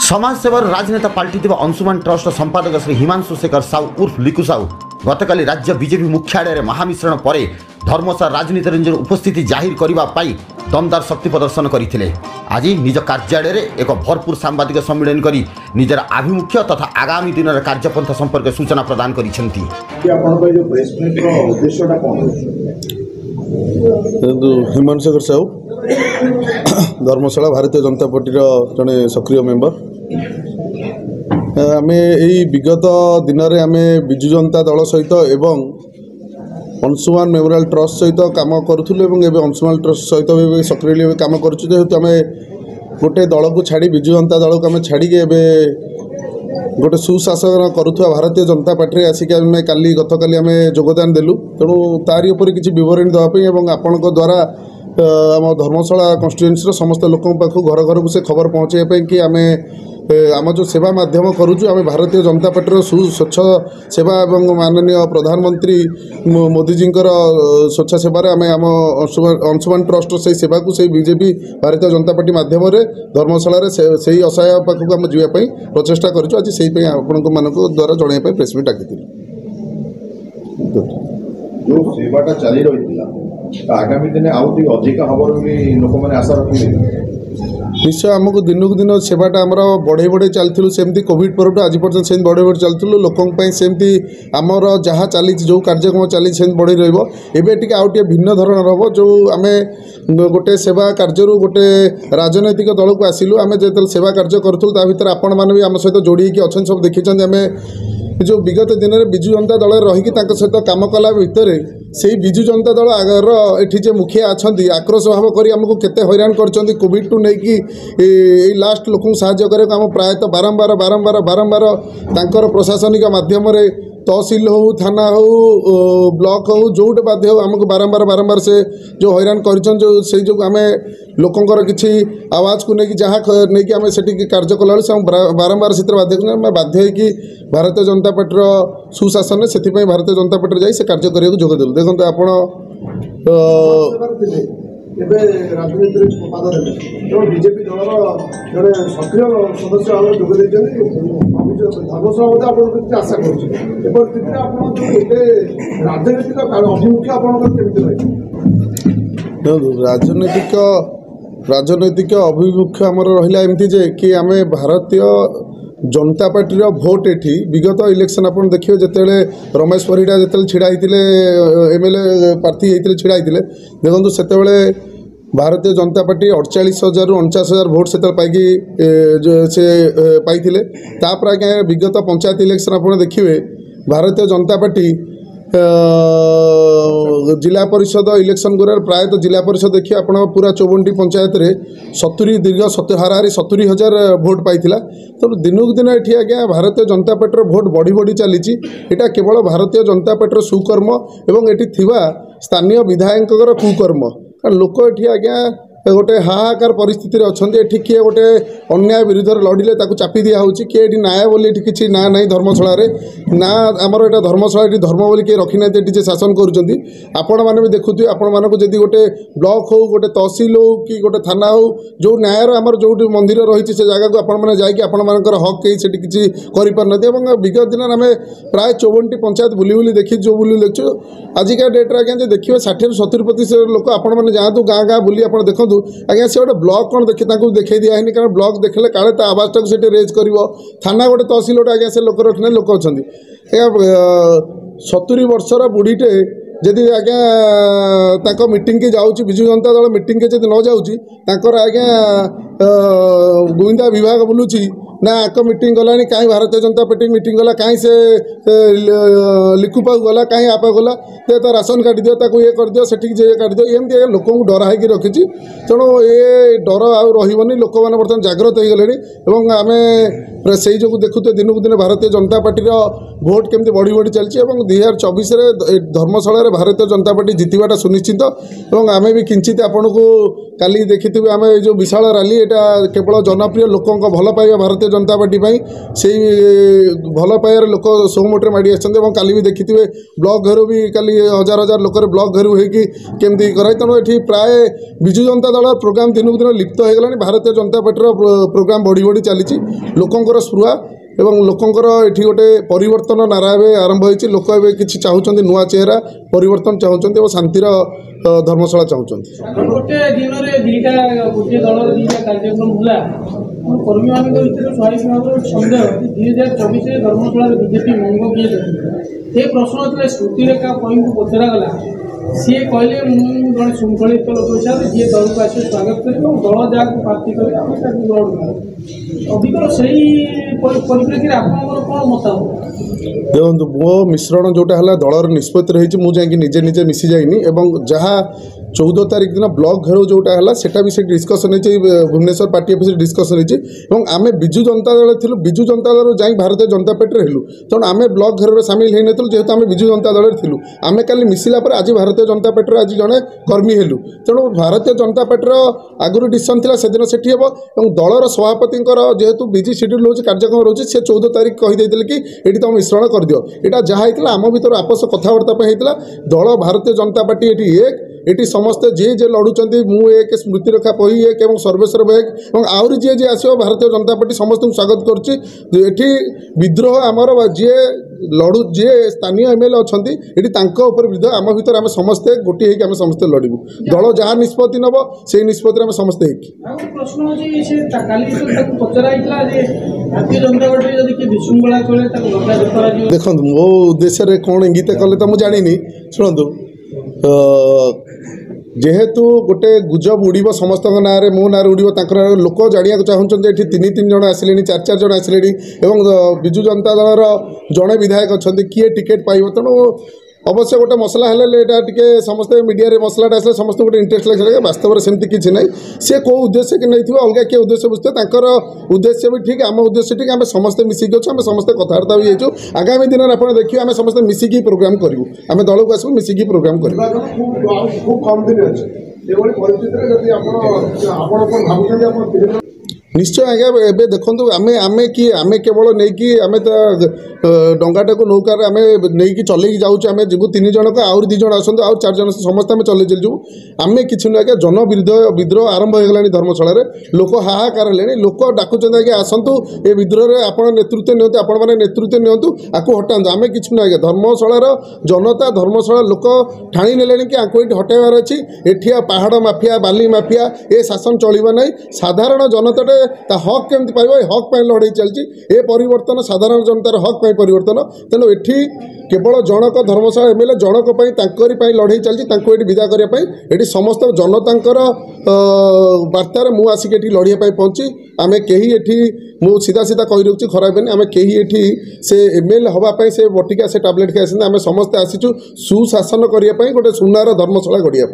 समाजसेवार राजनेता पाल्टी अंशुमान ट्रस्ट संपादक श्री हिमांशु शेखर साहू उर्फ लिकु साहू गतकाली राज्य बीजेपी मुख्यालय महामिश्रण पर धर्मशाला राजनीति रंजन उपस्थिति जाहिर करने दमदार शक्ति प्रदर्शन करते। आज निज कार्यालय एक भरपूर सांबादिक सम्मेलन कर निजर आभिमुख्य तथा आगामी दिन कार्यपंथा संपर्क सूचना प्रदान कर हिमांशु शेखर साहू धर्मशाला भारतीय जनता पार्टी जड़े सक्रिय मेंबर आम यही विगत दिन में आम विजु जनता दल सहित एवं अंशुमान मेमोरियल ट्रस्ट सहित कम करूँ अंशुमान ट्रस्ट सहित भी सक्रिय कम करेतु आम गोटे दल को छाड़ी विजु जनता दल को आम छाड़ी गोटे सुशासन करुवा भारतीय जनता पार्टी आसिक काली गतकाली आम योगदान देलु तेणु तारी उपर किसी बरणी देवाई आपण द्वारा आम धर्मशाला कन्स्टिट्युएन्सी समस्त लोक पाखु घर घर को से खबर पहुँचाई कि आम आम जो सेवा माध्यम करुचु आम भारतीय जनता पार्टी स्वच्छ सेवा एवं माननीय प्रधानमंत्री मोदी जी स्वच्छ सेवार आम आम अंशुमान ट्रस्ट से सेवा को से बीजेपी भारतीय जनता पार्टी माध्यम धर्मशाला से असहाय पाखक आम जावाई प्रचेषा करूँ। आज से आपण द्वारा जनवाई प्रेस मीट डाकी जो सेवाटा चली रही आगामी दिन अधिक खबर भी लोक मैंने आशा रखिए निश्चय आमको दिनक दिन सेवाटा आमर बढ़े बढ़े चलूँ सेमती कोविड पर आज पर्यटन से बढ़े बढ़े चलूँ लोकों सेमती आमर जहाँ चली जो कार्यक्रम चली से बढ़ी रही आउ टे भिन्न धरण हम जो आम गोटे सेवा कार्य गोटे राजनैतिक दल को आसिलु आम जो सेवा कार्य करूँ ता भर आपण मैंने भी आम सहित जोड़ी अच्छा सब देखी आम जो विगत दिन में विजु जनता दल रहीकि सहित कम कला भितर से विजु जनता दल आगर एठी जे मुखिया अच्छा आक्रोश भाव कर आमको केते हैरान कर कोविड टू नहीं लास्ट लोक साहाय्य करे आम प्रायतः बारंबार बारंबार बारंबार तांकर प्रशासनिक माध्यम तहसिल हो थाना हो ब्लॉक हो जोटे बाध्य हो आमको बारंबार बारंबार से जो हैरान कर जो आम लोकंर किसी आवाज को लेकिन जहाँ नहीं आम से कार्य कला बारंबार से बाध्य कि भारतीय जनता पार्टी सुशासन से भारतीय जनता पार्टी जाई से कार्य करने जोगदेलु। देखो आपण राजनीति बीजेपी दल जड़े सक्रिय सदस्य भाव जोगदे धर्मशाला आशा राजनैतिक अभिमुख्य राजनैतिक अभिमुख्य आमर रहा एमती जे कि आम भारतीय जनता पार्टी भोट एठी विगत इलेक्शन आप देखिए जिते रमेश परिड़ा जो छिड़ा एमएलए प्रार्थी होते छिड़ा देखो से भारतीय जनता पार्टी 48,000 ରୁ 49,000 भोट से पाई तापर आज्ञा विगत पंचायत इलेक्शन आप देखिए भारतीय जनता पार्टी जिला परिषद इलेक्शन गुरा प्रायतः जिला परिषद देखिए आप पूरा 54 पंचायत रे 70 दीर्घ हाराहारी 70,000 भोट पाई तो दिनक दिन ये आज्ञा भारतीय जनता पार्टी भोट बढ़ी बढ़ी चली यहाँ केवल भारतीय जनता पार्टी सुकर्म एवं ये स्थानीय विधायक कुकर्म कारण लोक ये आज्ञा गोटे हाहाकार परिस्थिति अच्छा ये किए गोटे अन्याय विरुद्ध लड़िले चापी दिया किए न्याय बोली किसी ना ना धर्मशाला ना आमर यहाँ धर्मशाला ये धर्म बोली किए रखी ना जे शासन करुँच मैंने भी देखुए आपण मानक जदि गोटे ब्लॉक हो गोटे तहसिल हो कि गोटे थाना हो जो न्यायर आमर जो मंदिर रही से जगह को आपण मैंने हक कहीं से किसी कर विगत दिन आम प्राय 54 पंचायत बुली बुली देखी जो बुली देखु आजिका डेट्रे आज्ञा देखिए 60-70% लोक आपण मैंने जातु गाँ गाँ बुली आप देखो आज्ञा से गोटे ब्लॉक कौन देखी दिया है कारण ब्लॉक देखले काले आवाजटा को से रेज कर थाना गोटे तहसिल गोटे आज्ञा से लोक रखने लोक अच्छा 70 वर्षर बुढ़ीटे जदि आज्ञा मीटिंग के जाऊँ विजु जनता दल मीटिंग के जब न जाऊँर आज्ञा गुइंदा विभाग बुलूची ना आक मीटिंग गलानी कहीं भारतीय जनता पार्टी मीटिंग गला कहीं से लिखुपा गला कहीं आपा गला तो राशन काट दियो ताको ये कर दियो सेठी जे काट दियो एमती लोक को डरा है रखी तेणु ये डर आउ रही लोक मैंने बर्तमान जागृत हो गले आम से जो देखुते दिनक दिन भारतीय जनता पार्टी भोट केमती बढ़ी बढ़ी चलती 2024 धर्मशाला भारतीय जनता पार्टी जितवाटा सुनिश्चित और आम भी किंचित आपन को काली देखी आम जो विशाल रैली यहाँ केवल जनप्रिय लोकों भल पाइबा भारतीय जनता पार्टी से भल पाइबार लोक सोमोटे माड़ी आसते काली भी देखिए ब्लॉक घर भी काली हजार हजार लोक ब्लॉक घर होमती कराई तेणु ये प्राय विजु जनता दल प्रोग्राम दिन को दिन लिप्त हो गला भारतीय जनता पार्टी प्रोग्राम बढ़ी बढ़ी चली लोकंर स्पृहा एवं लोकंर ये गोटे परिवर्तन नारा आरंभ होती लोक ए कि चाहते नुआ चेहरा परिवर्तन चाहते और शांतिर धर्मशाला चाहते गोटे दिन में दीटा गोटे दल दीटा कार्यक्रम होला कर्मी मान स्वाभाविक भाव सन्देह 2024 धर्मशाला बीजेपी मंग किए ये प्रश्न जो श्रुतिरेखा पॉइंट को पचरा गला सी कहले मुझे शृंखलित लोक हिसाब से जी दल को आसे स्वागत कर दल जहाँ प्रार्थी करें अधिक से परिप्रेक्षी आप कौन मतामत देखो मो मिश्रण जोटा है दलर निष्पत्ति रही मुझे निजे निजे मिसी जाइनी जहाँ 14 तारीख दिन ब्लॉक घेराव जोटा है सेटा भी से डिस्कसन हो भुवनेश्वर पार्टी ऑफिस डिस्कसन हो आम विजु जनता दल थी विजु जनता दल जा भारतीय जनता पार्टी हेलु तेणु आम ब्लॉक घेराव सामिल होनी जेहेतु आम विजु जनता दल थिलु आम काली मिसिला पर आज भारतीय जनता पार्टी आज जड़े कर्मी हेलु तेणु भारतीय जनता पार्टी आगुरी डिसीजन था से दिन सेठी हे और दलर सभापति जेहेतु बिजी शेड्यूल हो कार्यक्रम रोचे से 14 तारीख कहीदे कि ये तुम मिश्रण कर दियो यहाँ जहाँ होता आम भर आपस कथबार्ता होता दल भारतीय जनता पार्टी ये समस्ते जी जे लड़ुंट मु एक स्मृतिरेखा पही एक और सर्वेश्वर बेग और आहरी जी जी आसो भारतीय जनता पार्टी समस्त स्वागत करुच्ची विद्रोह आमर जी लड़ू जी स्थानीय एमएलए अच्छा ये विद्रोह आम भर आम समस्ते गोटे होकर समस्ते लड़ू दल जहाँ निष्पत्ति नब से निष्पत्ति आम समस्ते प्रश्न देखो मो उद्देश्य कौन इंगित कले तो मुझे जानी शुणु जेहेतु गोटे गुजब उड़ब समस्त ना मो ना उड़ब लोक जाना चाहते ये 3 जन आसिले 4 जन आसिले विजु जनता दल जड़े विधायक अच्छा किए टिकेट पाइब तेणु अवश्य गोटे मसला है टे समस्त मीडिया मसलाटा आसे समस्त गोटे इंटरेस्ट लगे वास्तव में सेमती किसी ना सी कौ उद्देश्य कि नहीं अलग किए उद्देश्य बुझे उद्देश्य भी ठीक आम उद्देश्य ठीक आम समस्ते मिसिक अच्छे आम समस्त कथबार्ता भी हो आगामी दिन में आप देखिए आम समस्त मिसिकी प्रोग्राम करूँ आम दल को आसू मिसिकी प्रोग्राम करूँ खूब कम दिन अच्छे परिस्थिति निश्चय आज्ञा ए देखो आम आम कि आम केवल नहीं कि आम तो डंगाटा को नौकार आम नहीं चल जाऊँ आम जीव 3 जन को आउर 2 जन आसतु आउ 4 जन समस्त आम चल चलू आम कि आज्ञा जन विद्रोह आरंभ हो गला धर्मशाला लोक हाहाकार है लोक डाकुच आज्ञा आसतु ये विद्रोह में आप नेतृत्व नियंतु आपण मैंने नेतृत्व नियंतु आपको हटातु आम कि आज्ञा धर्मशालार जनता धर्मशाला लोक ठाणी ने कि आपको ये हटाइबार अच्छी एठी पहाड़ माफिया बाली माफिया ये शासन चलना नहीं साधारण जनता हक केमती पाइब हक लड़ाई चलती ए परिवर्तन साधारण जनतार हक परिवर्तन तेणु ये केवल जनक धर्मशाला एमएलए जनक लड़ाई चलती ये विदा करने समस्त जनतांकर बार्तार मु आसिक लड़ाई पहुँची आम कहीं ये मु सीधा सीधा कही रखी खराब आम कहीं ये से एमएलए हवाई से बटिका से टैबलेट खाई आम समस्ते आसीचु सुशासन करने गोटे सुनार धर्मशाला गढ़िया।